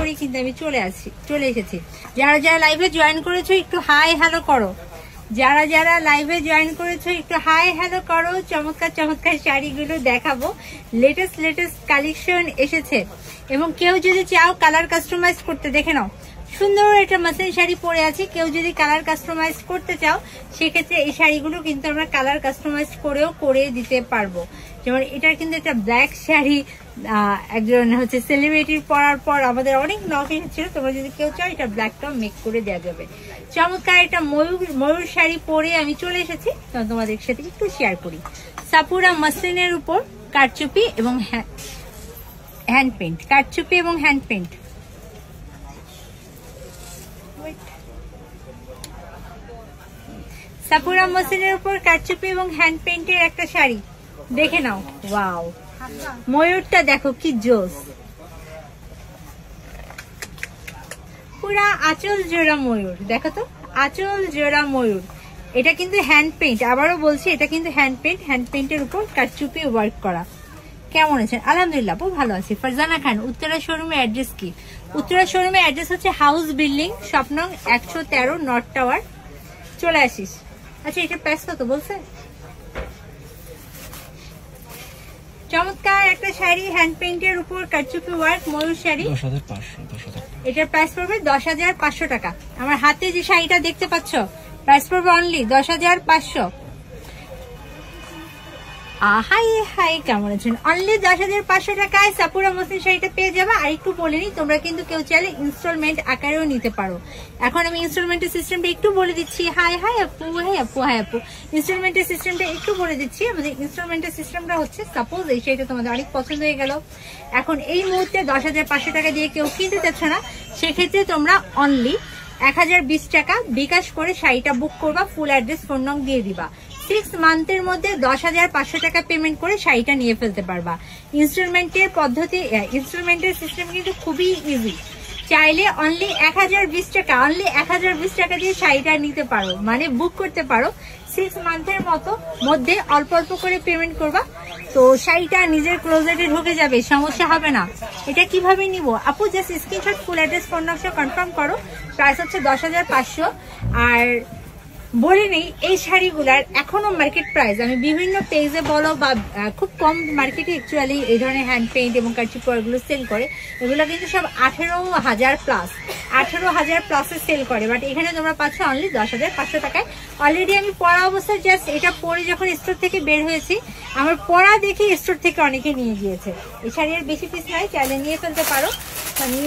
পরে কিন্তু আমি চলে এসেছি। যারা যারা লাইভে জয়েন করেছো একটু হাই হ্যালো করো, যারা যারা লাইভে জয়েন করেছো একটু হাই হ্যালো করো। চমৎকার চমৎকার শাড়িগুলো দেখাবো, লেটেস্ট কালেকশন এসেছে। এবং কেউ যদি চাও কালার কাস্টমাইজ করতে, দেখে নাও সুন্দর একটা মাসলিন শাড়ি পরে আছে, কেউ যদি কালার কাস্টমাইজ করতে চাও সেক্ষেত্রে এই শাড়িগুলো কিন্তু আমরা কালার কাস্টমাইজ করে দিতে পারবো। যেমন এটার কিন্তু একটা ব্ল্যাক শাড়ি একজন হচ্ছে সেলিব্রিটির পরার পর আমাদের অনেক নক এসেছিল, তোমরা যদি কেউ চাও এটা ব্ল্যাকটাও মেক করে দেওয়া যাবে। চমৎকার একটা ময়ূর শাড়ি পরে আমি চলে এসেছি, তোমাদের সাথে একটু শেয়ার করি। সাপুরা মাসলিনের উপর কারচুপি এবং হ্যান্ড পেন্ট, কারচুপি এবং হ্যান্ড পেন্ট। সাপুরা মসলিনের উপর কারচুপি এবং হ্যান্ড পেন্টের একটা শাড়ি দেখে নাও। ওয়াও, ময়ূরটা দেখো কি জোস, পুরা আঁচল জোড়া ময়ূর। দেখো তো আঁচল জোড়া ময়ূর। এটা কিন্তু হ্যান্ড পেন্ট, আবারও বলছি এটা কিন্তু হ্যান্ড পেন্টের উপর কারচুপি ওয়ার্ক করা। কেমন আছেন? আলহামদুলিল্লাহ আপু ভালো আছি। ফারজানা খান, উত্তরা শোরুমের অ্যাড্রেস কি? উত্তরা শোরুমের অ্যাড্রেস হচ্ছে হাউস বিল্ডিং, শপ নং 113 নর্থ টাওয়ার। চলে আসিস। আচ্ছা এটা প্রাইস কত বলছে? চমৎকার একটা শাড়ি হ্যান্ড পেইন্টের উপর কারচুপি ওয়ার্ক ময়ূর শাড়ি, 10,500। এটার প্রাইস পড়বে 10,500 টাকা। আমার হাতে যে শাড়িটা দেখতে পাচ্ছ প্রাইস পড়বে অনলি 10,500। হাই কেমন আছেন? অনলি 10,500 টাকায় সাপুরা মসলিন শাড়িটা পেয়ে যাবে। আর একটু বলে নি, তোমরা কিন্তু কেউ চাইলে ইনস্টলমেন্ট আকারেও নিতে পারো। এখন আমি ইনস্টলমেন্টের সিস্টেমটা একটু বলে দিচ্ছি। হাই আপু ইনস্টলমেন্টের সিস্টেমটা একটু বলে দিচ্ছি। আমাদের ইনস্টলমেন্টের সিস্টেমটা হচ্ছে, সাপোজ এই শাড়িটা তোমাদের অনেক পছন্দ হয়ে গেল, এখন এই মুহূর্তে 10,500 টাকা দিয়ে কেউ কিনতে চাচ্ছ না, সেক্ষেত্রে তোমরা অনলি 1020 টাকা বিকাশ করে শাড়িটা বুক করবা, ফুল অ্যাড্রেস ফোন নং দিয়ে দিবা। 6 মান্থের মধ্যে 10,500 টাকা পেমেন্ট করে শাড়িটা নিয়ে ফেলতে পারবা। ইনস্টলমেন্টের সিস্টেম কিন্তু খুবই ইজি। চাইলে অনলি 1020 টাকা দিয়ে শাড়িটা নিতে পারো, মানে বুক করতে পারো। 6 মান্থের মধ্যে অল্প করে পেমেন্ট করবা, তো শাড়িটা নিজের ক্লোজেটে ঢুকে যাবে, সমস্যা হবে না। এটা কিভাবে নিব আপু? Just screenshot full address phone নম্বর কনফার্ম করো। প্রাইস হচ্ছে 10,500। আর বলে নেই এই শাড়িগুলার এখনো মার্কেট প্রাইস আমি বিভিন্ন পেজে বলো বা খুব কম মার্কেটে অ্যাকচুয়ালি এই ধরনের হ্যান্ড পেইন্ট এবং কারচুপি ওয়ার্কগুলো সেল করে। এগুলো কিন্তু সব 18,000 প্লাসে সেল করে, বাট এখানে তোমরা পাচ্ছ অনলি 10,500 টাকায়। অলরেডি আমি পরা অবস্থায় জাস্ট এটা পরে যখন স্টোর থেকে বের হয়েছি, আমার পরা দেখে স্টোর থেকে অনেকে নিয়ে গিয়েছে। এই শাড়ির বেশি পিস নয়, চাইলে নিয়ে ফেলতে পারো। আমি